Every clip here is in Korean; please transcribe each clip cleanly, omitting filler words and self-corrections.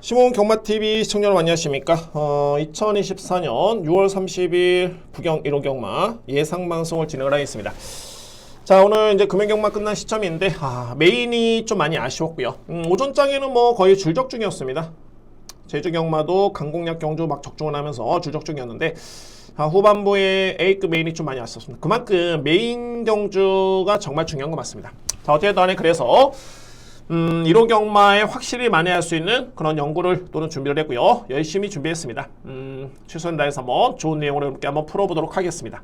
시몬 경마TV 시청자 여러분 안녕하십니까. 2024년 6월 30일 부경 1호 경마 예상방송을 진행을 하겠습니다. 자, 오늘 이제 금연경마 끝난 시점인데 메인이 좀 많이 아쉬웠고요. 오전장에는 뭐 거의 줄적 중이었습니다. 제주경마도 강공략 경주 막 적중을 하면서 줄적 중이었는데 후반부에 A급 메인이 좀 많이 아쉬웠습니다. 그만큼 메인 경주가 정말 중요한 것 맞습니다. 자, 어쨌든 간에 그래서 1호 경마에 확실히 만회할 수 있는 그런 연구를 또는 준비를 했고요. 열심히 준비했습니다. 최선을 다해서 한번 좋은 내용으로 이렇게 한번 풀어보도록 하겠습니다.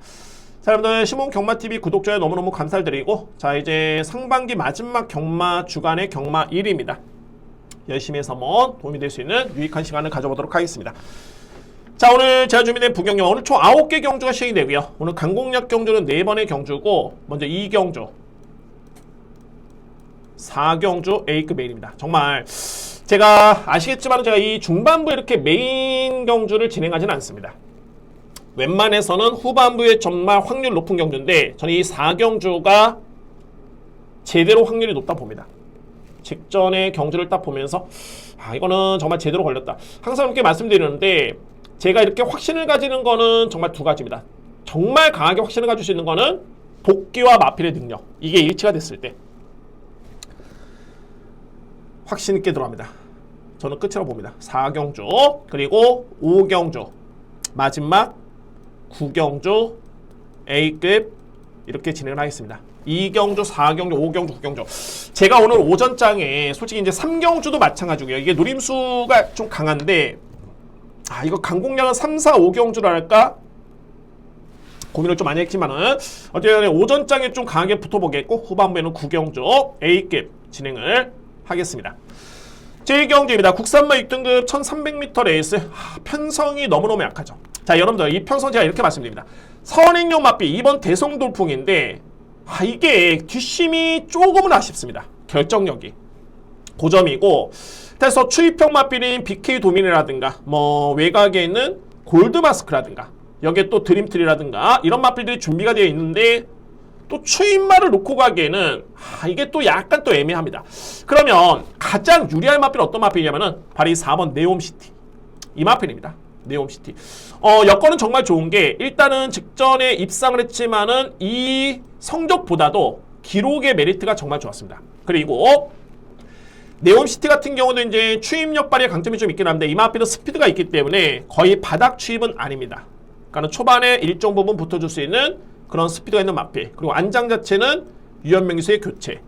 자, 여러분들 시몬 경마TV 구독자에 너무너무 감사드리고, 자, 이제 상반기 마지막 경마 주간의 경마 1위입니다. 열심히 해서 한번 도움이 될 수 있는 유익한 시간을 가져보도록 하겠습니다. 자, 오늘 제가 준비된 부경경마 오늘 총 9개 경주가 시행이 되고요. 오늘 강공략 경주는 4번의 경주고, 먼저 2경주 4경주 A급 메인입니다. 정말 제가 아시겠지만 제가 이 중반부에 이렇게 메인 경주를 진행하지는 않습니다. 웬만해서는 후반부에 정말 확률 높은 경주인데 저는 이 4경주가 제대로 확률이 높다 봅니다. 직전의 경주를 딱 보면서 이거는 정말 제대로 걸렸다. 항상 이렇게 말씀드리는데 제가 이렇게 확신을 가지는 거는 정말 두 가지입니다. 정말 강하게 확신을 가질 수 있는 거는 복귀와 마필의 능력, 이게 일치가 됐을 때 확신 있게 들어갑니다. 저는 끝이라고 봅니다. 4경주 그리고 5경주 마지막 9경주 A급 이렇게 진행을 하겠습니다. 2경주, 4경주, 5경주, 9경주. 제가 오늘 오전장에 솔직히 이제 3경주도 마찬가지고요. 이게 노림수가 좀 강한데 이거 강공략은 3, 4, 5경주를 할까? 고민을 좀 많이 했지만은 어쨌든 오전장에 좀 강하게 붙어보겠고 후반부에는 9경주 A급 진행을 하겠습니다. 제2경주입니다. 국산마 6등급 1300m 레이스. 편성이 너무너무 약하죠. 자, 여러분들 이 편성 제가 이렇게 말씀드립니다. 선행용 마필 2번 대성돌풍인데 이게 뒷심이 조금은 아쉽습니다. 결정력이 고점이고, 그래서 추입형 마필인 BK 도민이라든가 뭐 외곽에 있는 골드마스크라든가 여기에 또 드림트리라든가 이런 마필들이 준비가 되어 있는데 또 추임마를 놓고 가기에는 이게 또 약간 또 애매합니다. 그러면 가장 유리할 마필은 어떤 마필이냐면은 바로 이 4번 네옴시티, 이 마필입니다. 네옴시티. 여건은 정말 좋은 게 일단은 직전에 입상을 했지만은 이 성적보다도 기록의 메리트가 정말 좋았습니다. 그리고 네옴시티 같은 경우는 이제 추임력 발휘의 강점이 좀 있긴 한데 이 마필은 스피드가 있기 때문에 거의 바닥 추입은 아닙니다. 그러니까 초반에 일정 부분 붙어줄 수 있는 그런 스피드가 있는 마필. 그리고 안장 자체는 유연명기수의 교체.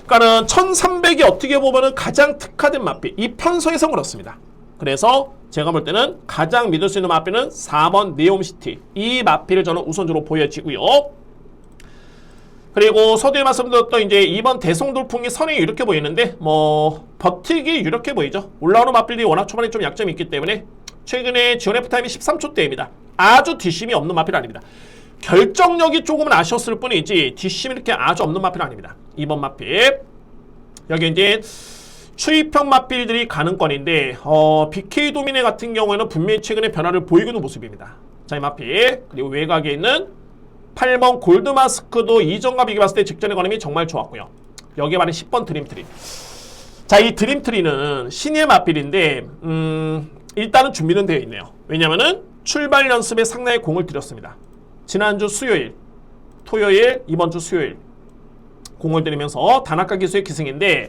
그러니까는 1300이 어떻게 보면은 가장 특화된 마필. 이 편성에서 그렇습니다. 그래서 제가 볼 때는 가장 믿을 수 있는 마필은 4번 네옴시티. 이 마필을 저는 우선적으로 보여지고요. 그리고 서두에 말씀드렸던 이제 2번 대성돌풍이 선행이 이렇게 보이는데 뭐 버티기 유력해 보이죠. 올라오는 마필들이 워낙 초반에 좀 약점이 있기 때문에 최근에 지원 F타임이 13초대입니다. 아주 뒷심이 없는 마필 아닙니다. 결정력이 조금은 아쉬웠을 뿐이지 뒷심이 이렇게 아주 없는 마필 아닙니다. 2번 마필. 여기 이제 추입형 마필들이 가능권인데 BK 도미네 같은 경우에는 분명히 최근에 변화를 보이고 있는 모습입니다. 자, 이 마필. 그리고 외곽에 있는 8번 골드마스크도 이전과 비교해 봤을 때 직전의 걸음이 정말 좋았고요. 여기에 말해 10번 드림트리. 자, 이 드림트리는 신의 마필인데 일단은 준비는 되어 있네요. 왜냐면은 출발 연습에 상당히 공을 들였습니다. 지난주 수요일, 토요일, 이번 주 수요일 공을 들이면서 단학가 기수의 기승인데,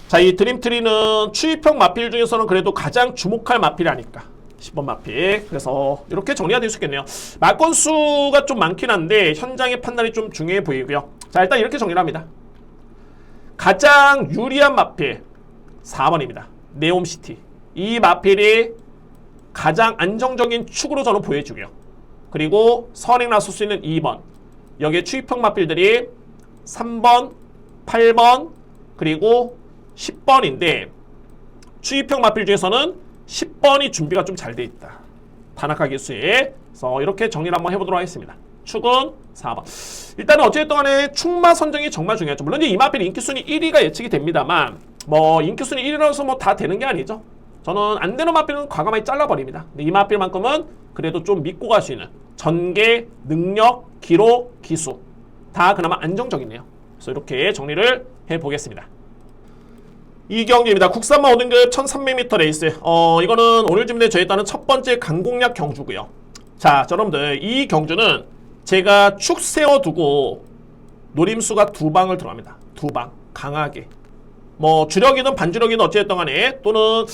자, 이 드림트리는 추입형 마필 중에서는 그래도 가장 주목할 마필이 아닐까. 10번 마필. 그래서 이렇게 정리가 될 수 있겠네요. 말건수가 좀 많긴 한데 현장의 판단이 좀 중요해 보이고요. 자, 일단 이렇게 정리를 합니다. 가장 유리한 마필 4번입니다. 네옴시티. 이 마필이 가장 안정적인 축으로 저는 보여주고요. 그리고 선행 나설 수 있는 2번. 여기에 추입형 마필들이 3번, 8번, 그리고 10번인데 추입형 마필 중에서는 10번이 준비가 좀 잘 돼 있다. 단학가 기수에. 그래서 이렇게 정리를 한번 해보도록 하겠습니다. 축은 4번. 일단은 어쨌든 간에 축마 선정이 정말 중요하죠. 물론 이 마필 인기순위 1위가 예측이 됩니다만 뭐 인기순위 1위라서 뭐 다 되는 게 아니죠. 저는 안 되는 마필은 과감하게 잘라버립니다. 근데 이 마필만큼은 그래도 좀 믿고 갈 수 있는 전개, 능력, 기록, 기수 다 그나마 안정적이네요. 그래서 이렇게 정리를 해보겠습니다. 이 경주입니다. 국산마 5등급 1300m 레이스. 이거는 오늘 준비된 저에 따른 첫 번째 강공략 경주고요. 자, 여러분들 이 경주는 제가 축 세워두고 노림수가 2방을 들어갑니다. 2방 강하게. 뭐 주력이든 반주력이든 어찌됐든 간에 또는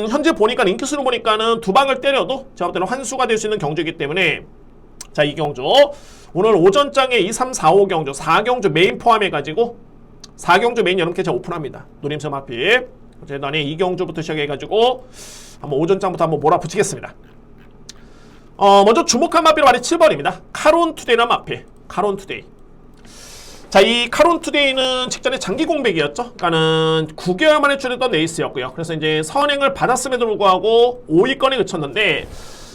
현재 보니까 인기수로 보니까는 2방을 때려도 제가 볼 때는 환수가 될 수 있는 경주이기 때문에 자, 이 경주 오늘 오전장에 2, 3, 4, 5 경주 4경주 메인 포함해가지고 4경주 메인 여름캐 제가 오픈합니다. 노림수 마필 어쨌든 간에 2경주부터 시작해가지고 한번 오전장부터 한번 몰아붙이겠습니다. 먼저 주목한 마필은 바로 7번입니다. 카론투데이라는 마필. 카론투데이. 자, 이 카론투데이는 직전에 장기 공백이었죠. 그러니까는 9개월 만에 출했던 레이스였고요. 그래서 이제 선행을 받았음에도 불구하고 5위권에 그쳤는데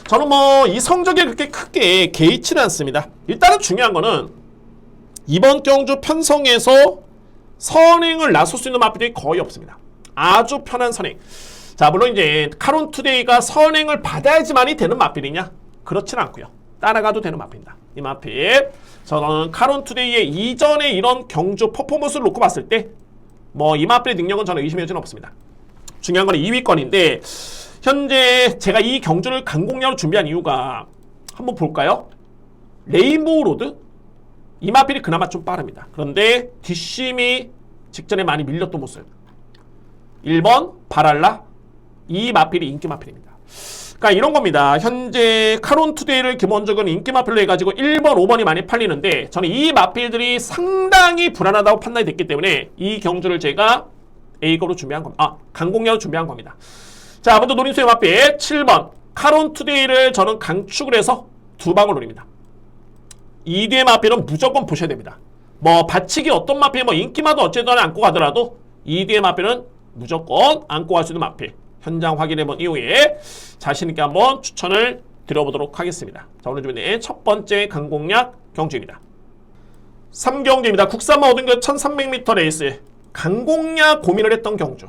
저는 뭐 이 성적이 그렇게 크게 개의치는 않습니다. 일단은 중요한 거는 이번 경주 편성에서 선행을 나설 수 있는 마필이 거의 없습니다. 아주 편한 선행. 자, 물론 이제 카론투데이가 선행을 받아야지만이 되는 마필이냐? 그렇지는 않고요. 따라가도 되는 마필입니다. 이 마필. 저는 카론투데이의 이전에 이런 경주 퍼포먼스를 놓고 봤을 때 뭐 이 마필의 능력은 저는 의심의 여지는 없습니다. 중요한 건 2위권인데 현재 제가 이 경주를 강공략으로 준비한 이유가 한번 볼까요? 레인보우 로드? 이 마필이 그나마 좀 빠릅니다. 그런데 뒷심이 직전에 많이 밀렸던 모습. 1번 바랄라. 이 마필이 인기 마필입니다. 그러니까 이런 겁니다. 현재 카론투데이를 기본적으로 인기 마필로 해가지고 1번, 5번이 많이 팔리는데 저는 이 마필들이 상당히 불안하다고 판단이 됐기 때문에 이 경주를 제가 A급으로 준비한 겁니다. 강공략으로 준비한 겁니다. 자, 먼저 노림수의 마필 7번 카론투데이를 저는 강축을 해서 2방을 노립니다. 2뒤의 마필은 무조건 보셔야 됩니다. 뭐 받치기 어떤 마필, 뭐 인기마도 어쨌든 안고 가더라도 2뒤의 마필은 무조건 안고 갈 수 있는 마필. 현장 확인해본 이후에 자신있게 한번 추천을 드려보도록 하겠습니다. 자, 오늘 준비된 첫 번째 강공략 경주입니다. 3경주입니다. 국산마 5등급 1300m 레이스. 강공략 고민을 했던 경주.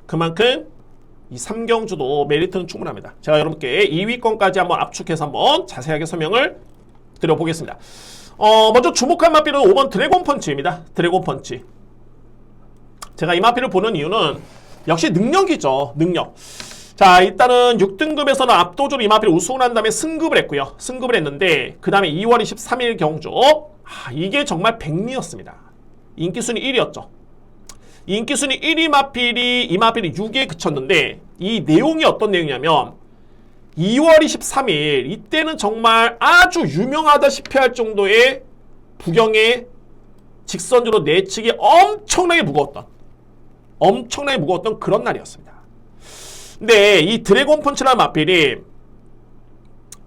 그만큼 이 3경주도 메리트는 충분합니다. 제가 여러분께 2위권까지 한번 압축해서 한번 자세하게 설명을 드려보겠습니다. 먼저 주목할 마필은 5번 드래곤 펀치입니다. 드래곤 펀치. 제가 이 마필을 보는 이유는 역시 능력이죠. 능력. 자, 일단은 6등급에서는 압도적으로 이 마필을 우승을 한 다음에 승급을 했고요. 승급을 했는데 그 다음에 2월 23일 경주 이게 정말 백미였습니다. 인기순위 1위였죠. 인기순위 1위 마필이 이 마필이 6위에 그쳤는데 이 내용이 어떤 내용이냐면 2월 23일 이때는 정말 아주 유명하다시피 할 정도의 부경의 직선주로 내측이 엄청나게 무거웠던 그런 날이었습니다. 근데 이 드래곤 펀치라는 마필이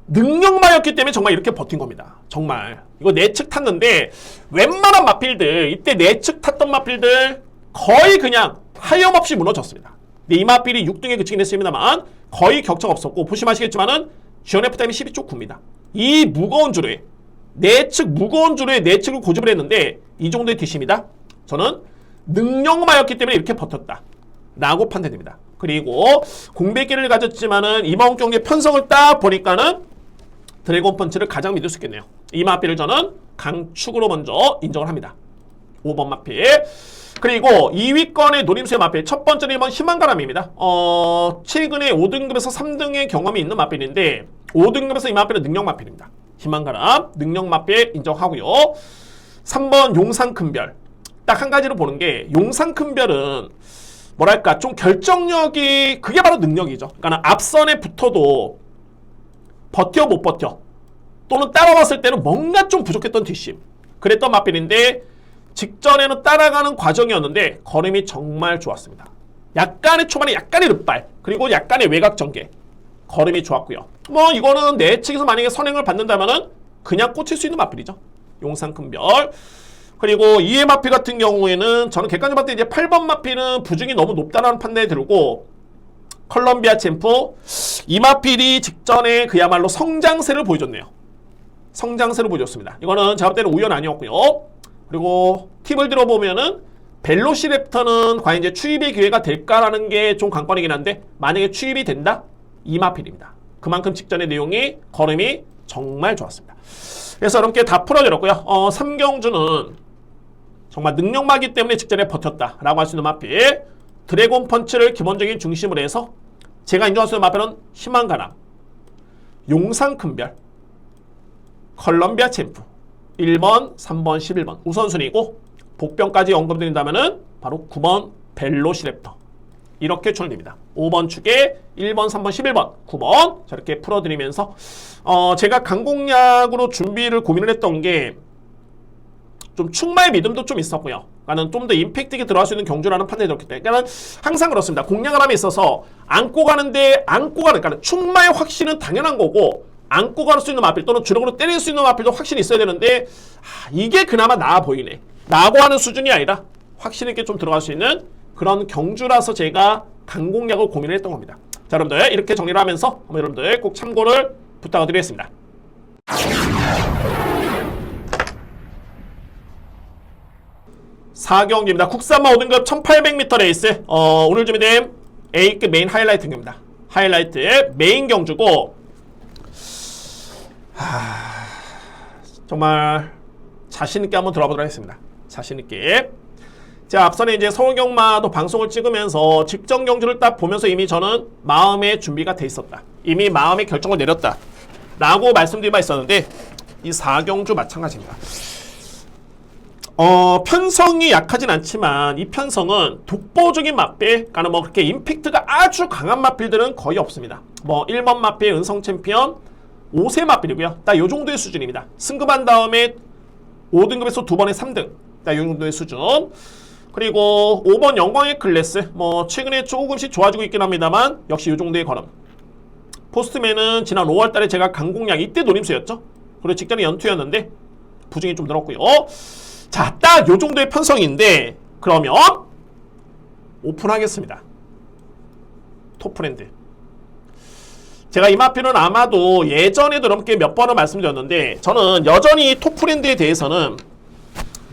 능력마였기 때문에 정말 이렇게 버틴 겁니다. 정말 이거 내측 탔는데 웬만한 마필들 이때 내측 탔던 마필들 거의 그냥 하염없이 무너졌습니다. 근데 이 마필이 6등에 그치긴 했습니다만 거의 격차가 없었고 보시면 아시겠지만은 GNF 타임이 12쪽 9입니다. 이 무거운 주로에 무거운 주로에 내측을 고집을 했는데 이 정도의 뒷심이다. 저는 능력마였기 때문에 이렇게 버텼다 라고 판단됩니다. 그리고 공백기를 가졌지만은 이번 경기의 편성을 딱 보니까는 드래곤 펀치를 가장 믿을 수 있겠네요. 이 마필을 저는 강축으로 먼저 인정을 합니다. 5번 마필. 그리고 2위권의 노림수의 마필 첫 번째는 1번 희망가람입니다. 최근에 5등급에서 3등의 경험이 있는 마필인데 5등급에서 이 마필은 능력 마필입니다. 희망가람 능력 마필 인정하고요. 3번 용산 큰별. 딱 한 가지로 보는 게 용산 큰별은 뭐랄까 좀 결정력이 그게 바로 능력이죠. 그러니까 앞선에 붙어도 버텨 못 버텨 또는 따라왔을 때는 뭔가 좀 부족했던 뒷심 그랬던 마필인데 직전에는 따라가는 과정이었는데 걸음이 정말 좋았습니다. 약간의 초반에 약간의 릇발 그리고 약간의 외곽 전개 걸음이 좋았고요. 뭐 이거는 내측에서 만약에 선행을 받는다면은 그냥 꽂힐 수 있는 마필이죠. 용산 큰별. 그리고 2회 마필 같은 경우에는 저는 객관적으로 봤을 때 이제 8번 마필은 부중이 너무 높다는 판단이 들고 컬럼비아 챔프 이 마필이 직전에 그야말로 성장세를 보여줬네요. 성장세를 보여줬습니다. 이거는 제가 볼 때는 우연 아니었고요. 그리고 팁을 들어보면은 벨로시랩터는 과연 이제 추입의 기회가 될까라는 게 좀 관건이긴 한데 만약에 추입이 된다? 이 마필입니다. 그만큼 직전의 내용이 걸음이 정말 좋았습니다. 그래서 여러분께 다 풀어드렸고요. 3경주는 정말 능력마기 때문에 직전에 버텼다라고 할 수 있는 마필 드래곤 펀치를 기본적인 중심으로 해서 제가 인정할 수 있는 마필은 희망가람, 용상 큰별, 컬럼비아 챔프 1번, 3번, 11번 우선순위고 복병까지 언급드린다면은 바로 9번 벨로시랩터 이렇게 추천드립니다. 5번 축에 1번, 3번, 11번, 9번 저렇게 풀어드리면서 제가 강공약으로 준비를 고민을 했던 게 좀 충마의 믿음도 좀 있었고요. 나는 좀 더 임팩트 있게 들어갈 수 있는 경주라는 판단이 들었기 때문에 그러니까 항상 그렇습니다. 공략을 함에 있어서 안고 가는데 그러니까 충마의 확신은 당연한 거고 안고 갈 수 있는 마필 또는 주력으로 때릴 수 있는 마필도 확신이 있어야 되는데 이게 그나마 나아 보이네. 나고 하는 수준이 아니라 확신 있게 좀 들어갈 수 있는 그런 경주라서 제가 강공략을 고민을 했던 겁니다. 자, 여러분들 이렇게 정리를 하면서 여러분들 꼭 참고를 부탁을 드리겠습니다. 사경기입니다. 국산마 5등급 1800m 레이스 오늘 준비된 A급 메인 하이라이트 경기입니다. 하이라이트 메인 경주고 정말 자신있게 한번 들어보도록 하겠습니다. 자신있게. 자, 앞선에 이제 서울경마도 방송을 찍으면서 직전 경주를 딱 보면서 이미 저는 마음의 준비가 돼 있었다. 이미 마음의 결정을 내렸다. 라고 말씀드린 바 있었는데 이 4경주 마찬가지입니다. 편성이 약하진 않지만 이 편성은 독보적인 마필, 그러니까 뭐 그렇게 임팩트가 아주 강한 마필들은 거의 없습니다. 뭐 1번 마필 은성 챔피언 5세 마필이고요. 딱 요 정도의 수준입니다. 승급한 다음에 5등급에서 2번에 3등. 딱 요 정도의 수준. 그리고 5번 영광의 클래스. 뭐 최근에 조금씩 좋아지고 있긴 합니다만 역시 요 정도의 걸음. 포스트맨은 지난 5월달에 제가 강공략 이때 노림수였죠. 그리고 직전에 연투였는데 부중이 좀 늘었고요. 자, 딱 요 정도의 편성인데 그러면 오픈하겠습니다. 톱프렌드. 제가 이 마필은 아마도 예전에도 이렇게 몇 번을 말씀드렸는데 저는 여전히 톱프렌드에 대해서는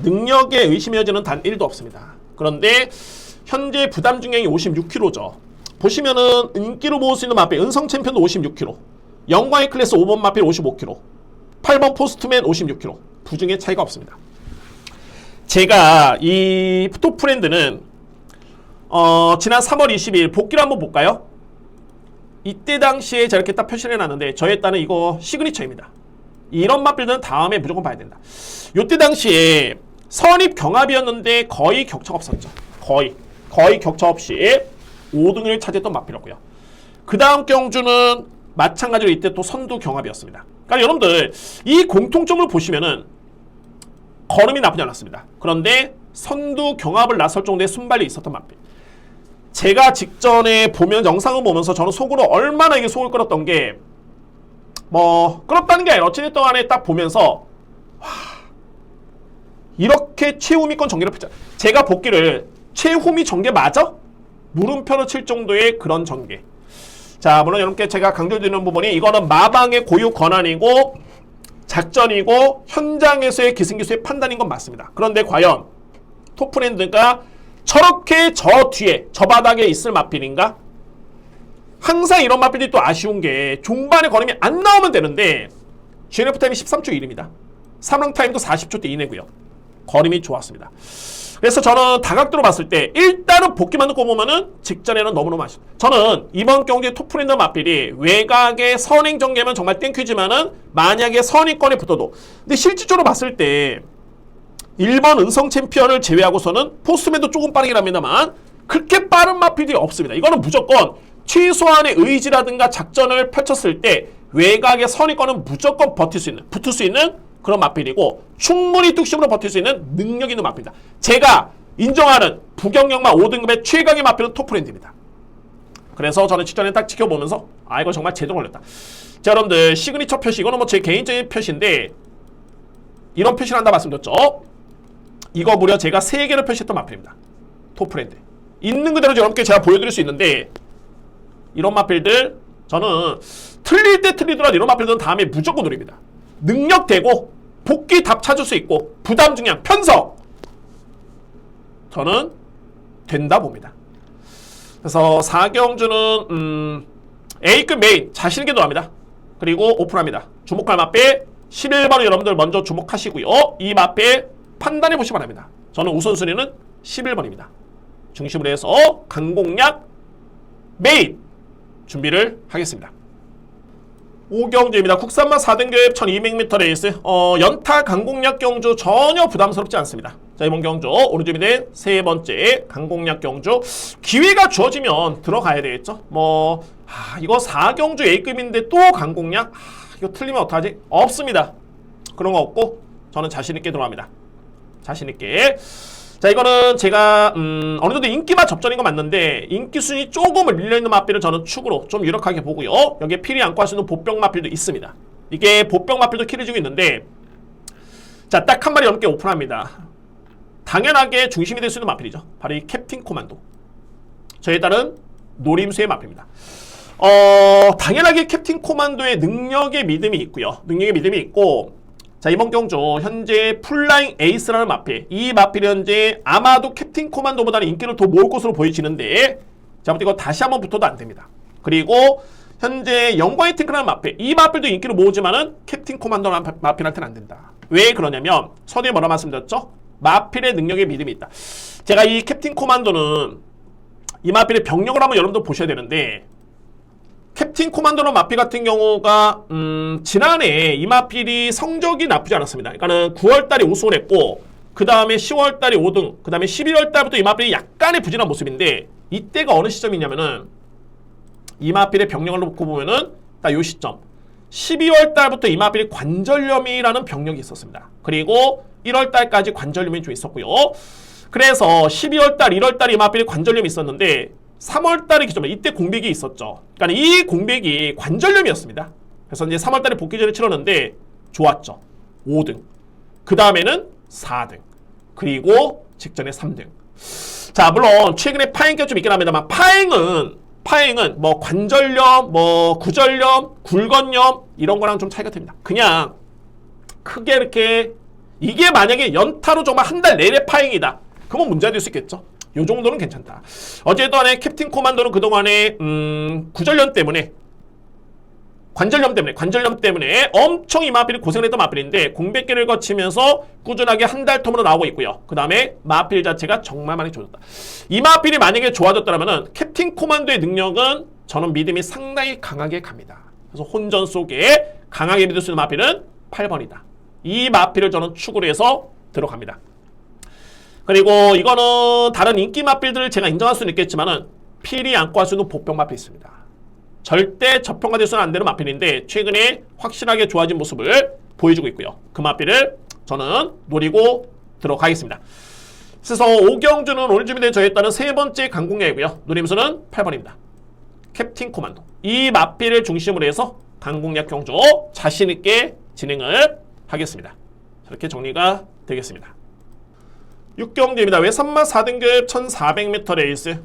능력에 의심이 여지는 단 1도 없습니다. 그런데 현재 부담 중량이 56kg죠. 보시면은 인기로 모을 수 있는 마필 은성 챔피언도 56kg, 영광의 클래스 5번 마필 55kg, 8번 포스트맨 56kg. 부중의 차이가 없습니다. 제가 이 톱프렌드는 지난 3월 20일 복귀를 한번 볼까요? 이때 당시에 저렇게 딱 표시를 해놨는데 저에 따른 이거 시그니처입니다. 이런 마필들은 다음에 무조건 봐야 된다. 이때 당시에 선입 경합이었는데 거의 격차가 없었죠. 거의 격차 없이 5등을 차지했던 마필이었고요. 그 다음 경주는 마찬가지로 이때 또 선두 경합이었습니다. 그러니까 여러분들 이 공통점을 보시면은 걸음이 나쁘지 않았습니다. 그런데 선두 경합을 나설 정도의 순발이 있었던 마필. 제가 직전에 보면 영상을 보면서 저는 속으로 얼마나 이게 속을 끓었던 게 뭐 끓었다는 게 아니라 어찌됐든 간에 딱 보면서 와, 이렇게 최후미권 전개를 펼쳐. 제가 복귀를 최후미 전개 맞아? 물음표를 칠 정도의 그런 전개. 자, 물론 여러분께 제가 강조드리는 부분이 이거는 마방의 고유 권한이고 작전이고 현장에서의 기승기수의 판단인 건 맞습니다. 그런데 과연 톱프렌드가 저렇게 저 뒤에 저 바닥에 있을 마필인가? 항상 이런 마필이 또 아쉬운 게 종반의 걸음이 안 나오면 되는데 GNF 타임이 13초 1입니다. 3랑 타임도 40초대 이내고요. 걸음이 좋았습니다. 그래서 저는 다각도로 봤을 때 일단은 복귀만 놓고 보면은 직전에는 너무너무 아쉽다. 저는 이번 경기의 톱프렌드 마필이 외곽의 선행 전개면 정말 땡큐지만은 만약에 선위권에 붙어도 근데 실질적으로 봤을 때 1번 은성 챔피언을 제외하고서는 포스트맨도 조금 빠르긴 합니다만 그렇게 빠른 마필이 없습니다. 이거는 무조건 최소한의 의지라든가 작전을 펼쳤을 때 외곽의 선위권은 무조건 버틸 수 있는, 붙을 수 있는 그런 마필이고 충분히 뚝심으로 버틸 수 있는 능력 있는 마필이다. 제가 인정하는 부경영마 5등급의 최강의 마필은 톱프렌드입니다. 그래서 저는 직전에 딱 지켜보면서 아 이거 정말 제대로 걸렸다. 자, 여러분들 시그니처 표시 이거는 뭐 제 개인적인 표시인데 이런 표시를 한다 말씀드렸죠. 이거 무려 제가 3개를 표시했던 마필입니다. 톱프렌드 있는 그대로 여러분께 제가 보여드릴 수 있는데 이런 마필들 저는 틀릴 때 틀리더라도 이런 마필들은 다음에 무조건 노립니다. 능력되고 복귀 답 찾을 수 있고 부담 중량 편성 저는 된다 봅니다. 그래서 4경주는 A급 메인 자신있게 들어갑니다. 그리고 오픈합니다. 주목할 마필 11번을 여러분들 먼저 주목하시고요. 이 마필 판단해 보시기 바랍니다. 저는 우선순위는 11번입니다. 중심으로 해서 강공략 메인 준비를 하겠습니다. 오경주입니다. 국산만 4등급 1200m 레이스 연타 강공략 경주 전혀 부담스럽지 않습니다. 자, 이번 경주 오늘 준비된 세 번째 강공략 경주 기회가 주어지면 들어가야 되겠죠. 이거 4경주 A급인데 또 강공략 이거 틀리면 어떡하지? 없습니다. 그런 거 없고 저는 자신있게 들어갑니다. 자신있게. 자, 이거는 제가 어느 정도 인기만 접전인 거 맞는데 인기 순위 조금 밀려있는 마필을 저는 축으로 좀 유력하게 보고요. 여기에 필이 안고 할 수 있는 보병 마필도 있습니다. 이게 보병 마필도 키를 주고 있는데 자, 딱 한 마리 넘게 오픈합니다. 당연하게 중심이 될 수 있는 마필이죠. 바로 이 캡틴 코만도. 저에 따른 노림수의 마필입니다. 당연하게 캡틴 코만도의 능력의 믿음이 있고요. 능력의 믿음이 있고 자, 이번 경주 현재 풀라잉 에이스라는 마필, 이 마필이 현재 아마도 캡틴 코만도보다는 인기를 더 모을 것으로 보여지는데 자, 이거 다시 한번 붙어도 안 됩니다. 그리고 현재 영광의 탱크라는 마필, 이 마필도 인기를 모으지만은 캡틴 코만도라는 마필한테는 안 된다. 왜 그러냐면 서두에 뭐라 말씀드렸죠? 마필의 능력에 믿음이 있다. 제가 이 캡틴 코만도는 이 마필의 병력을 한번 여러분들 보셔야 되는데 캡틴 코만도는 마필 같은 경우가 지난해 이 마필이 성적이 나쁘지 않았습니다. 그러니까는 9월달에 우승을 했고 그 다음에 10월달에 5등, 그 다음에 11월달부터 이 마필이 약간의 부진한 모습인데 이때가 어느 시점이냐면은 이 마필의 병력을 놓고 보면은 딱 요 시점 12월달부터 이 마필이 관절염이라는 병력이 있었습니다. 그리고 1월달까지 관절염이 좀 있었고요. 그래서 12월달, 1월달 이 마필이 관절염이 있었는데 3월달에 기점에 이때 공백이 있었죠. 그러니까 이 공백이 관절염이었습니다. 그래서 이제 3월달에 복귀전을 치렀는데 좋았죠. 5등. 그 다음에는 4등. 그리고 직전에 3등. 자, 물론 최근에 파행기가 좀 있긴 합니다만 파행은 뭐 관절염, 뭐 구절염, 굴건염 이런 거랑 좀 차이가 됩니다. 그냥 크게 이렇게 이게 만약에 연타로 정말 한 달 내내 파행이다. 그러면 문제가 될 수 있겠죠. 요 정도는 괜찮다. 어쨌든 간에 캡틴 코만도는 그동안에 구절염 때문에 관절염 때문에 엄청 이 마필이 고생을 했던 마필인데 공백기를 거치면서 꾸준하게 한 달 텀으로 나오고 있고요. 그 다음에 마필 자체가 정말 많이 좋아졌다. 이 마필이 만약에 좋아졌다면 캡틴 코만도의 능력은 저는 믿음이 상당히 강하게 갑니다. 그래서 혼전 속에 강하게 믿을 수 있는 마필은 8번이다. 이 마필을 저는 축으로 해서 들어갑니다. 그리고 이거는 다른 인기 마필들을 제가 인정할 수는 있겠지만은 필이 안고 할 수 있는 보병 마필이 있습니다. 절대 저평가될 수는 안 되는 마필인데 최근에 확실하게 좋아진 모습을 보여주고 있고요. 그 마필을 저는 노리고 들어가겠습니다. 그래서 오경주는 오늘 준비된 저에 따른 세 번째 강공략이고요. 노림수는 8번입니다. 캡틴 코만도. 이 마필을 중심으로 해서 강공략 경주 자신있게 진행을 하겠습니다. 이렇게 정리가 되겠습니다. 6경주입니다. 외산마 4등급 1400m 레이스.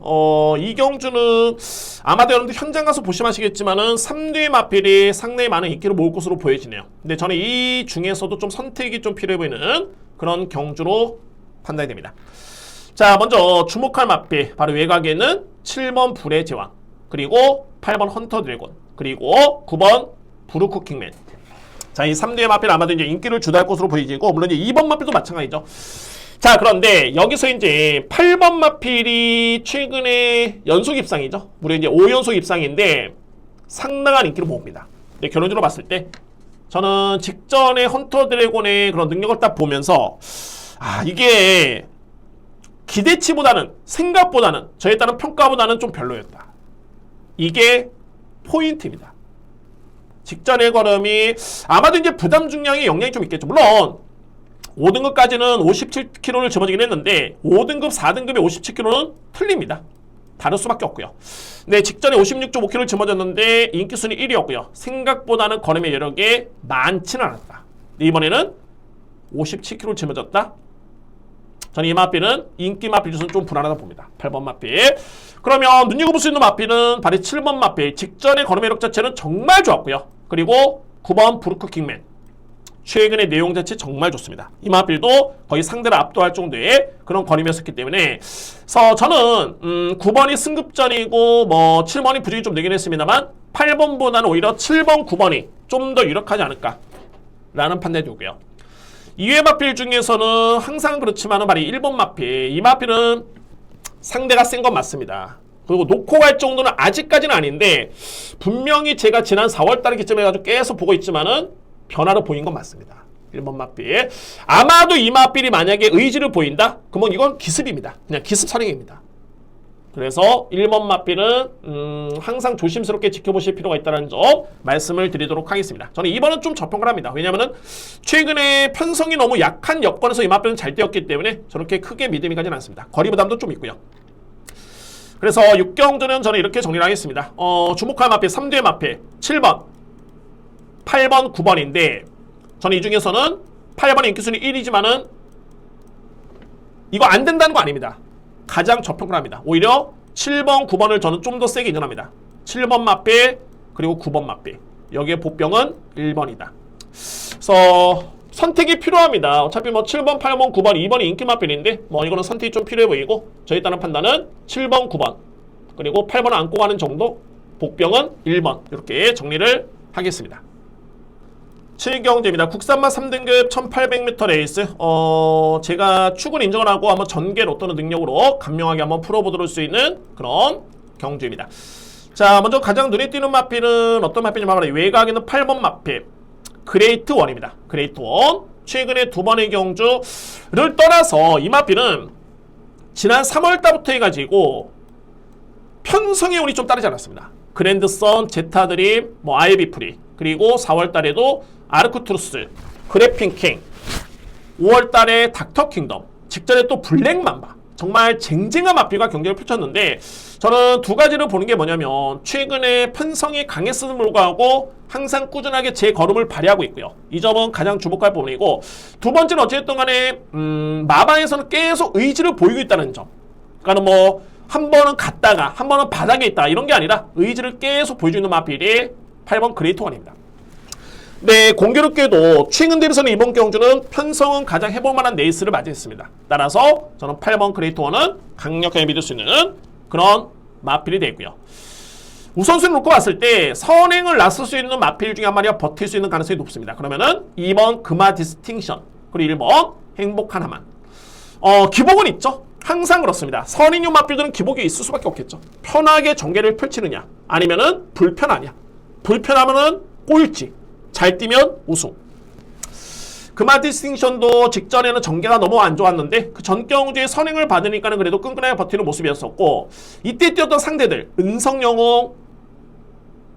이 경주는 아마도 여러분들 현장 가서 보시면 아시겠지만은 3대 마필이 상당히 많은 인기를 모을 것으로 보여지네요. 근데 저는 이 중에서도 좀 선택이 좀 필요해 보이는 그런 경주로 판단이 됩니다. 자, 먼저 주목할 마필. 바로 외곽에는 7번 불의 제왕, 그리고 8번 헌터 드래곤, 그리고 9번 브루쿠킹맨. 자, 이 3대 마필 아마도 이제 인기를 주도할 것으로 보이지고, 물론 이제 2번 마필도 마찬가지죠. 자, 그런데 여기서 이제 8번 마필이 최근에 연속 입상이죠. 무려 이제 5연속 입상인데 상당한 인기를 모읍니다. 근데 결론적으로 봤을 때 저는 직전에 헌터 드래곤의 그런 능력을 딱 보면서 이게 기대치보다는 생각보다는 저에 따른 평가보다는 좀 별로였다. 이게 포인트입니다. 직전의 걸음이 아마도 이제 부담 중량에 영향이 좀 있겠죠. 물론 5등급까지는 57kg를 짊어지긴 했는데 5등급, 4등급의 57kg는 틀립니다. 다를 수밖에 없고요. 네, 직전에 56.5kg를 짊어졌는데 인기순위 1위였고요. 생각보다는 걸음의 여력이 많지는 않았다. 이번에는 57kg를 짊어졌다. 저는 이 마필은 인기 마필 중에서는 좀 불안하다 봅니다. 8번 마필. 그러면 눈여겨볼 수 있는 마필은 바로 7번 마필. 직전의 걸음의 여력 자체는 정말 좋았고요. 그리고 9번 브루크킹맨. 최근의 내용 자체 정말 좋습니다. 이 마필도 거의 상대를 압도할 정도의 그런 걸음이었기 때문에 그래서 저는 9번이 승급전이고 뭐 7번이 부진이 좀 되긴 했습니다만 8번보다는 오히려 7번, 9번이 좀 더 유력하지 않을까 라는 판단이 들고요. 이외 마필 중에서는 항상 그렇지만 바로 1번 마필. 이 마필은 상대가 센 건 맞습니다. 그리고 놓고 갈 정도는 아직까지는 아닌데 분명히 제가 지난 4월달에 기점해가지고 계속 보고 있지만은 변화를 보인 건 맞습니다. 1번 맞빌. 아마도 이 맞빌이 만약에 의지를 보인다? 그러면 이건 기습입니다. 그냥 기습 선행입니다. 그래서 1번 맞빌은 항상 조심스럽게 지켜보실 필요가 있다는 점 말씀을 드리도록 하겠습니다. 저는 2번은 좀 저평가를 합니다. 왜냐하면 최근에 편성이 너무 약한 여건에서 이 맞빌은 잘 뛰었기 때문에 저렇게 크게 믿음이 가진 않습니다. 거리 부담도 좀 있고요. 그래서 6경주는 저는 이렇게 정리를 하겠습니다. 주목할 맞빌 3두의 맞빌 7번, 8번, 9번인데 저는 이 중에서는 8번의 인기순위 1이지만은 이거 안 된다는 거 아닙니다. 가장 저평가를 합니다. 오히려 7번, 9번을 저는 좀 더 세게 인정합니다. 7번 맞빌 그리고 9번 맞빌. 여기에 보병은 1번이다. 그래서 선택이 필요합니다. 어차피 뭐 7번, 8번, 9번, 2번이 인기 맞빌인데 뭐 이거는 선택이 좀 필요해 보이고 저희 따른 판단은 7번, 9번 그리고 8번을 안고 가는 정도, 복병은 1번 이렇게 정리를 하겠습니다. 7경주입니다. 국산마 3등급 1800m 레이스. 제가 축을 인정을 하고 한번 전개 로또는 능력으로 간명하게 한번 풀어보도록 수 있는 그런 경주입니다. 자, 먼저 가장 눈에 띄는 마필은 어떤 마필인지 말하면 외곽에는 8번 마필 그레이트 1입니다. 그레이트 1. 최근에 두 번의 경주를 떠나서 이 마필은 지난 3월달부터 해가지고 편성의 운이 좀 따르지 않았습니다. 그랜드선, 제타드림, 뭐 아이비프리 그리고 4월달에도 아르쿠트루스, 그래핑킹 5월달에 닥터킹덤 직전에 또 블랙맘바 정말 쟁쟁한 마필과 경쟁을 펼쳤는데 저는 두 가지를 보는 게 뭐냐면 최근에 편성이 강했음에도 불구하고 항상 꾸준하게 제 걸음을 발휘하고 있고요. 이 점은 가장 주목할 부분이고 두 번째는 어쨌든 간에 마방에서는 계속 의지를 보이고 있다는 점. 그러니까 뭐 한 번은 갔다가 한 번은 바닥에 있다 이런 게 아니라 의지를 계속 보여주는 마필이 8번 그레이트 1입니다. 네, 공교롭게도 최근 대비서는 이번 경주는 편성은 가장 해볼 만한 레이스를 맞이했습니다. 따라서 저는 8번 그레이트 1은 강력하게 믿을 수 있는 그런 마필이 되고요. 우선순위 놓고 봤을 때 선행을 나설 수 있는 마필 중에 한 마리가 버틸 수 있는 가능성이 높습니다. 그러면은 2번 금화 디스팅션 그리고 1번 행복 하나만. 기복은 있죠. 항상 그렇습니다. 선행용 마필들은 기복이 있을 수밖에 없겠죠. 편하게 전개를 펼치느냐 아니면은 불편하냐. 불편하면은 꼴찌. 잘 뛰면 우승. 금화 디스팅션도 직전에는 전개가 너무 안 좋았는데 그 전 경주에 선행을 받으니까는 그래도 끈끈하게 버티는 모습이었었고 이때 뛰었던 상대들 은성영웅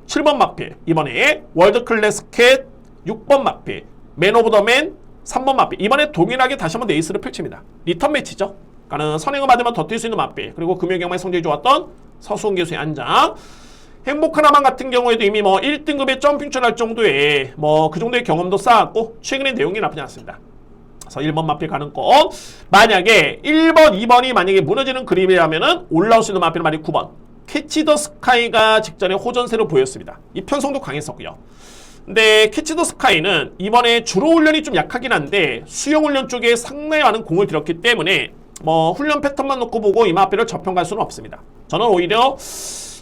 7번 마필 이번에 월드클래스 캣 6번 마필 맨 오브 더 맨 3번 마필 이번에 동일하게 다시 한번 레이스를 펼칩니다. 리턴 매치죠. 그러니까 선행을 받으면 더 뛸 수 있는 마필 그리고 금요경마에 성적이 좋았던 서수훈 교수의 안장 행복 하나만 같은 경우에도 이미 뭐 1등급에 점핑출 할 정도의 뭐 그 정도의 경험도 쌓았고 최근에 내용이 나쁘지 않습니다. 그래서 1번 마필 가는 거 만약에 1번, 2번이 만약에 무너지는 그림이라면은 올라올 수 있는 마필은 만약 9번 캐치 더 스카이가 직전에 호전세를 보였습니다. 이 편성도 강했었고요. 근데 캐치 더 스카이는 이번에 주로 훈련이 좀 약하긴 한데 수영 훈련 쪽에 상당히 많은 공을 들였기 때문에 뭐 훈련 패턴만 놓고 보고 이 마필을 저평가할 수는 없습니다. 저는 오히려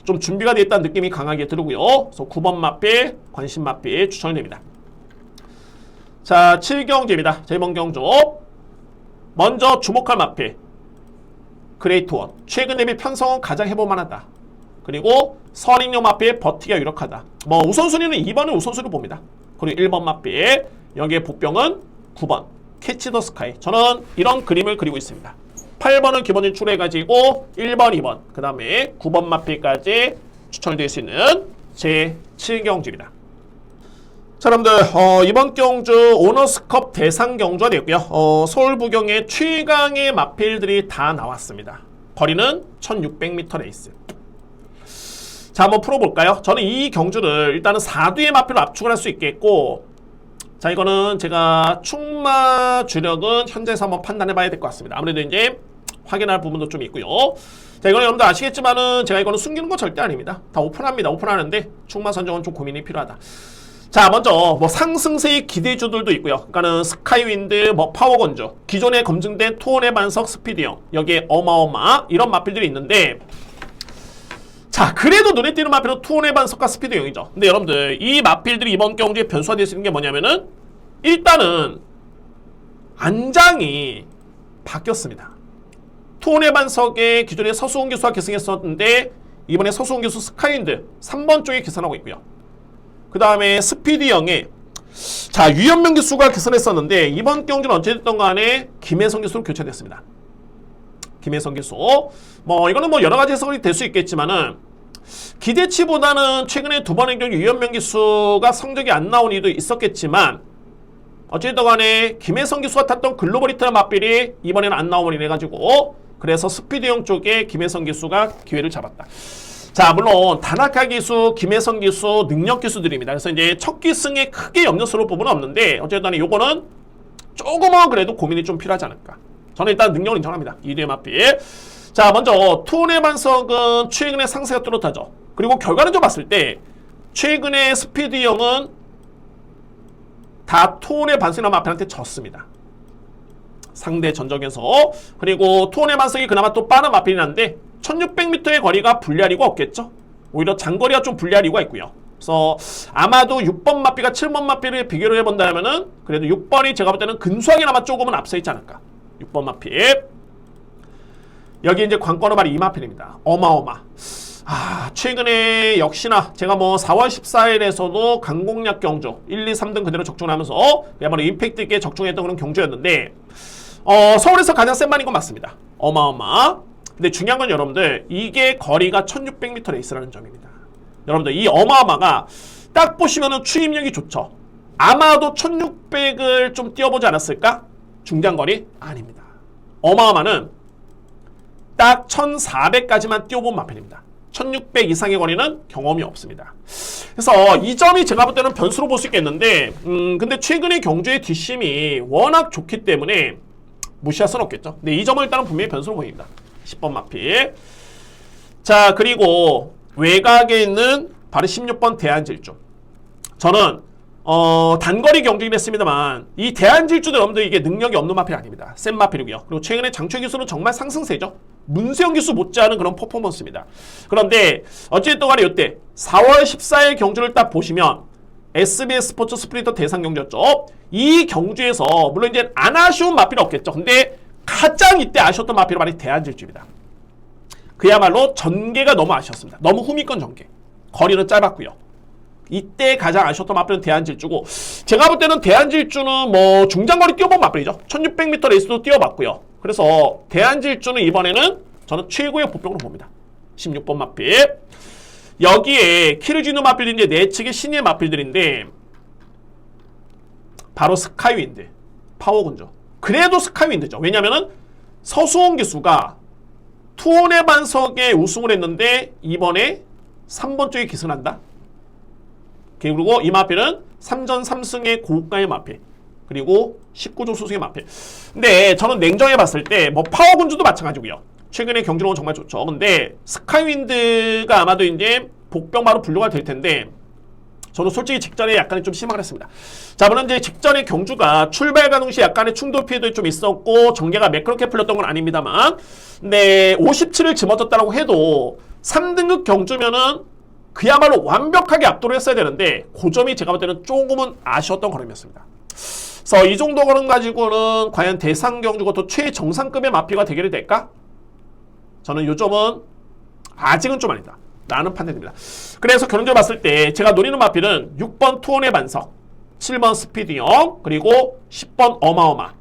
좀 준비가 되어 있다는 느낌이 강하게 들고요. 그래서 9번 마필, 관심 마필 추천이 됩니다. 자, 7경주입니다. 이번 경주. 먼저 주목할 마필. 그레이트 1. 최근 대비 편성은 가장 해볼만하다. 그리고 선행용 마필 버티기가 유력하다. 뭐 우선순위는 2번을 우선순위로 봅니다. 그리고 1번 마필. 여기에 복병은 9번. 캐치 더 스카이. 저는 이런 그림을 그리고 있습니다. 8번은 기본적으로 추려해가지고 1번, 2번, 그 다음에 9번 마필까지 추천을 드릴 수 있는 제 7경주입니다. 자, 여러분들 이번 경주 오너스컵 대상 경주가 되었고요. 서울 부경의 최강의 마필들이 다 나왔습니다. 거리는 1600m 레이스. 자, 한번 풀어볼까요? 저는 이 경주를 일단은 4두의 마필로 압축을 할 수 있겠고 자, 이거는 제가 충마 주력은 현재에서 한번 판단해 봐야 될 것 같습니다. 아무래도 이제 확인할 부분도 좀 있고요. 자, 이거는 여러분들 아시겠지만은 제가 이거는 숨기는 거 절대 아닙니다. 다 오픈합니다. 오픈하는데 충마 선정은 좀 고민이 필요하다. 자, 먼저 뭐 상승세의 기대주들도 있고요. 그러니까는 스카이윈드, 뭐 파워건조, 기존에 검증된 투혼의 반석 스피드형, 여기에 어마어마 이런 마필들이 있는데 자, 그래도 눈에 띄는 마필은 투혼의 반석과 스피드형이죠. 근데 여러분들 이 마필들이 이번 경주에 변수가 될 수 있는 게 뭐냐면은 일단은 안장이 바뀌었습니다. 투혼의 반석에 기존에 서수훈 기수가 계승했었는데 이번에 서수훈 기수 스카이윈드 3번 쪽에 계산하고 있고요. 그 다음에 스피디 영에 자 유현명 기수가 계산했었는데 이번 경주는 어찌됐든 간에 김혜성 기수로 교체됐습니다. 김혜성 기수 뭐 이거는 뭐 여러가지 해석이 될 수 있겠지만은 기대치보다는 최근에 두 번의 경주 유현명 기수가 성적이 안 나온 이유도 있었겠지만 어쨌든 간에 김혜성 기수가 탔던 글로벌 히트나 맞빌이 이번에는 안 나오면 이래가지고 그래서 스피드형 쪽에 김혜성 기수가 기회를 잡았다. 자 물론 다나카 기수, 김혜성 기수, 능력 기수들입니다. 그래서 이제 첫 기승에 크게 염려스러울 부분은 없는데 어쨌든 간에 요거는 조금은 그래도 고민이 좀 필요하지 않을까. 저는 일단 능력을 인정합니다. 2대 맞빌. 자 먼저 투혼의 반석은 최근에 상세가 뚜렷하죠. 그리고 결과를 좀 봤을 때 최근에 스피드형은 다 투혼의 반석이나 마필한테 졌습니다. 상대 전적에서. 그리고 투혼의 반석이 그나마 또 빠른 마필이 난데 1600m의 거리가 불리할 이유가 없겠죠. 오히려 장거리가 좀 불리할 이유가 있고요. 그래서 아마도 6번 마필과 7번 마필을 비교를 해본다면은 그래도 6번이 제가 볼 때는 근소하게나마 조금은 앞서 있지 않을까. 6번 마필. 여기 이제 관건은 바로 이 마필입니다. 어마어마. 최근에 역시나 제가 뭐 4월 14일에서도 강공략 경주 1, 2, 3등 그대로 적중하면서 그야말로 임팩트 있게 적중했던 그런 경주였는데 서울에서 가장 센 말인 건 맞습니다. 어마어마. 근데 중요한 건 여러분들 이게 거리가 1600m 레이스라는 점입니다. 여러분들 이 어마어마가 딱 보시면은 추임력이 좋죠. 아마도 1600을 좀 뛰어보지 않았을까? 중장거리? 아닙니다. 어마어마는 딱 1400까지만 뛰어본 마필입니다. 1600 이상의 거리는 경험이 없습니다. 그래서 이 점이 제가 볼 때는 변수로 볼 수 있겠는데 근데 최근에 경주의 뒷심이 워낙 좋기 때문에 무시할 수는 없겠죠. 근데 이 점을 일단은 분명히 변수로 보입니다. 10번 마필. 자 그리고 외곽에 있는 바로 16번 대한질주. 저는 단거리 경주긴 했습니다만 이 대한질주도 여러분들 이게 능력이 없는 마필 아닙니다. 센 마필이고요. 그리고 최근에 장초희 기수는 정말 상승세죠. 문세영 기수 못지않은 그런 퍼포먼스입니다. 그런데 어쨌든 간에 이때 4월 14일 경주를 딱 보시면 SBS 스포츠 스프린터 대상 경주였죠. 이 경주에서 물론 이제 안 아쉬운 마필은 없겠죠. 근데 가장 이때 아쉬웠던 마필은 바로 대한질주입니다. 그야말로 전개가 너무 아쉬웠습니다. 너무 후미권 전개. 거리는 짧았고요. 이때 가장 아쉬웠던 마필은 대한질주고 제가 볼 때는 대한질주는 뭐 중장거리 뛰어본 마필이죠. 1600m 레이스도 뛰어봤고요. 그래서 대한질주는 이번에는 저는 최고의 보병으로 봅니다. 16번 마필. 여기에 키르지누 마필이 이제 내측의 신의 마필들인데 바로 스카이윈드, 파워군죠. 그래도 스카이윈드죠. 왜냐면은 서수홍 기수가 투혼의 반석에 우승을 했는데 이번에 3번 쪽에 기승한다. 그리고 이 마필은 3전 3승의 고가의 마필. 그리고 19조 수승의 마필. 근데 저는 냉정해 봤을 때 뭐 파워군주도 마찬가지고요. 최근에 경주력은 정말 좋죠. 근데 스카이윈드가 아마도 이제 복병 바로 분류가 될 텐데 저도 솔직히 직전에 약간의 좀 실망을 했습니다. 자, 물론 이제 직전에 경주가 출발과 동시에 약간의 충돌 피해도 좀 있었고 전개가 매끄럽게 풀렸던 건 아닙니다만 근데 57을 짊어졌다고 해도 3등급 경주면은 그야말로 완벽하게 압도를 했어야 되는데 그 점이 제가 볼 때는 조금은 아쉬웠던 걸음이었습니다. 그래서 이 정도 걸음 가지고는 과연 대상 경주가 또 최정상급의 마필과 대결이 될까? 저는 요 점은 아직은 좀 아니다 라는 판단입니다. 그래서 결론적으로 봤을 때 제가 노리는 마필은 6번 투혼의 반석, 7번 스피드형, 그리고 10번 어마어마,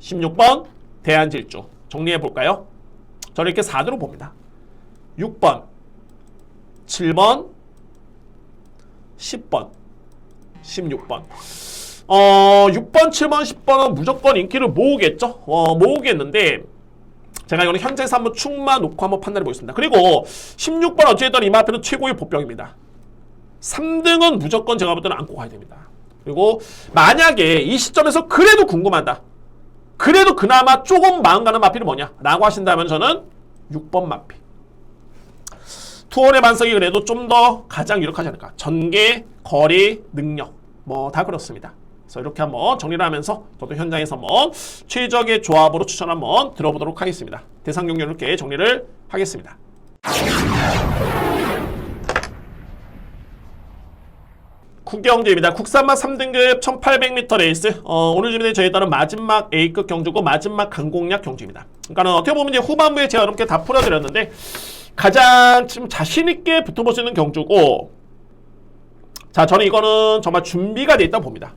16번 대한질주. 정리해볼까요? 저는 이렇게 4대로 봅니다. 6번, 7번, 10번, 16번. 6번, 7번, 10번은 무조건 인기를 모으겠죠? 모으겠는데 제가 이거는 현재에서 한번 충만 놓고 한번 판단해 보겠습니다. 그리고 16번 어찌됐든 이 마필은 최고의 보병입니다. 3등은 무조건 제가 볼 때는 안고 가야 됩니다. 그리고 만약에 이 시점에서 그래도 궁금하다. 그래도 그나마 조금 마음 가는 마필이 뭐냐? 라고 하신다면 저는 6번 마필. 투혼의 반석이 그래도 좀 더 가장 유력하지 않을까. 전개, 거리, 능력 뭐 다 그렇습니다. 그래서 이렇게 한번 정리를 하면서 저도 현장에서 한번 최적의 조합으로 추천 한번 들어보도록 하겠습니다. 대상 경기 이렇게 정리를 하겠습니다. 국경주입니다. 국산맛 3등급 1800m 레이스. 오늘 준비된 저에 따른 마지막 A급 경주고 마지막 강공략 경주입니다. 그러니까 어떻게 보면 이제 후반부에 제가 이렇게 다 풀어드렸는데 가장 지금 자신있게 붙어볼 수 있는 경주고, 자, 저는 이거는 정말 준비가 돼 있다고 봅니다.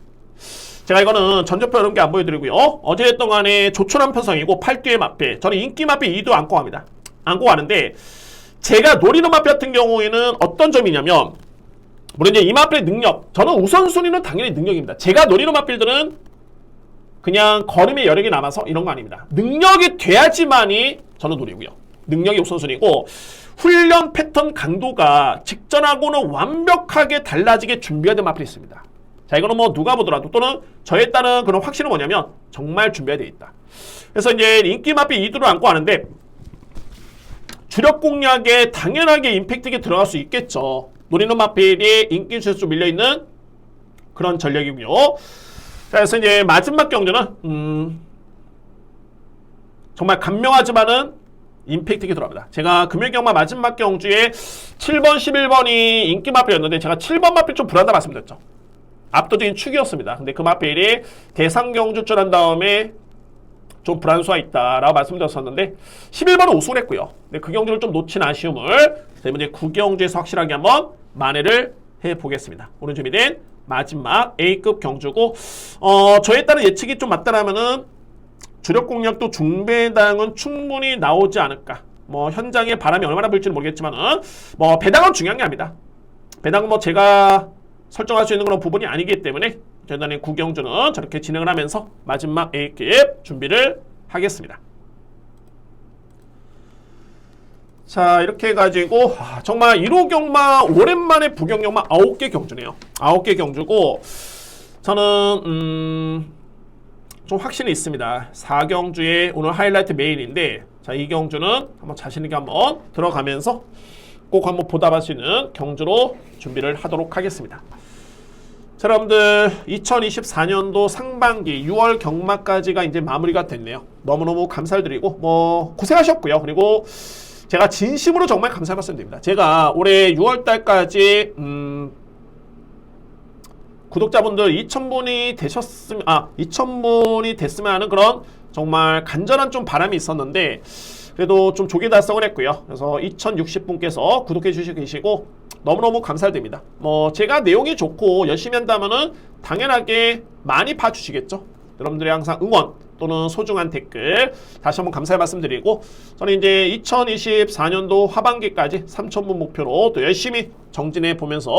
제가 이거는 전적표 이런 게 안 보여드리고요. 어제 했던 간에 조촐한 편성이고 8뒤의 마패. 저는 인기 마패 2도 안고 갑니다. 안고 가는데 제가 노리는 마패 같은 경우에는 어떤 점이냐면, 물론 이제 이 마필의 능력, 저는 우선순위는 당연히 능력입니다. 제가 노리는 마필들은 그냥 걸음의 여력이 남아서 이런 거 아닙니다. 능력이 돼야지만이 저는 노리고요. 능력이 우선순위고, 훈련 패턴 강도가 직전하고는 완벽하게 달라지게 준비해야 될 마필이 있습니다. 자, 이거는 뭐 누가 보더라도, 또는 저에 따른 그런 확신은 뭐냐면 정말 준비해야 돼 있다. 그래서 이제 인기 마필 2두를 안고 하는데 주력 공략에 당연하게 임팩트가 들어갈 수 있겠죠. 노리는 마필이 인기 주에서 좀 밀려있는 그런 전략이고요. 그래서 이제 마지막 경주는 정말 간명하지만은 임팩트가 들어갑니다. 제가 금요일경마 마지막 경주에 7번, 11번이 인기 마필이었는데 제가 7번 마필 좀 불안하다 말씀드렸죠. 압도적인 축이었습니다. 근데 그 마필이 대상 경주줄 한 다음에 좀 불안수가 있다라고 말씀드렸었는데 11번은 우승을 했고요. 근데 그 경주를 좀 놓친 아쉬움을 때문에 9경주에서 확실하게 한번 만회를 해보겠습니다. 오늘 준비된 마지막 A급 경주고, 저에 따른 예측이 좀 맞다라면은 주력 공략도 중배당은 충분히 나오지 않을까. 뭐 현장에 바람이 얼마나 불지는 모르겠지만은 뭐 배당은 중요한 게 아닙니다. 배당은 뭐 제가 설정할 수 있는 그런 부분이 아니기 때문에 저희는 9경주는 저렇게 진행을 하면서 마지막 A급 준비를 하겠습니다. 자, 이렇게 해가지고 정말 1호 경마 오랜만에 부경경마 9개 경주네요. 9개 경주고 저는 좀 확신이 있습니다. 4경주의 오늘 하이라이트 메인인데, 자, 이 경주는 한번 자신있게 한번 들어가면서 꼭 한번 보답할 수 있는 경주로 준비를 하도록 하겠습니다. 자, 여러분들 2024년도 상반기 6월 경마까지가 이제 마무리가 됐네요. 너무너무 감사를 드리고 뭐 고생하셨고요. 그리고 제가 진심으로 정말 감사 말씀드립니다. 제가 올해 6월달까지 구독자분들 2,000분이 되셨으면 2,000분이 됐으면 하는 그런 정말 간절한 좀 바람이 있었는데 그래도 좀 조기 달성을 했고요. 그래서 2,060분께서 구독해 주시고 계시고 너무너무 감사드립니다. 뭐 제가 내용이 좋고 열심히 한다면은 당연하게 많이 봐주시겠죠. 여러분들의 항상 응원 또는 소중한 댓글 다시 한번 감사의 말씀드리고, 저는 이제 2024년도 하반기까지 3,000분 목표로 또 열심히 정진해 보면서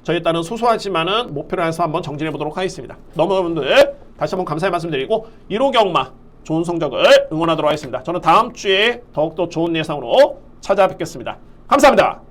저에 따른 소소하지만은 목표를 해서 한번 정진해 보도록 하겠습니다. 너무 여러분들 다시 한번 감사의 말씀드리고 1호 경마 좋은 성적을 응원하도록 하겠습니다. 저는 다음 주에 더욱더 좋은 예상으로 찾아뵙겠습니다. 감사합니다.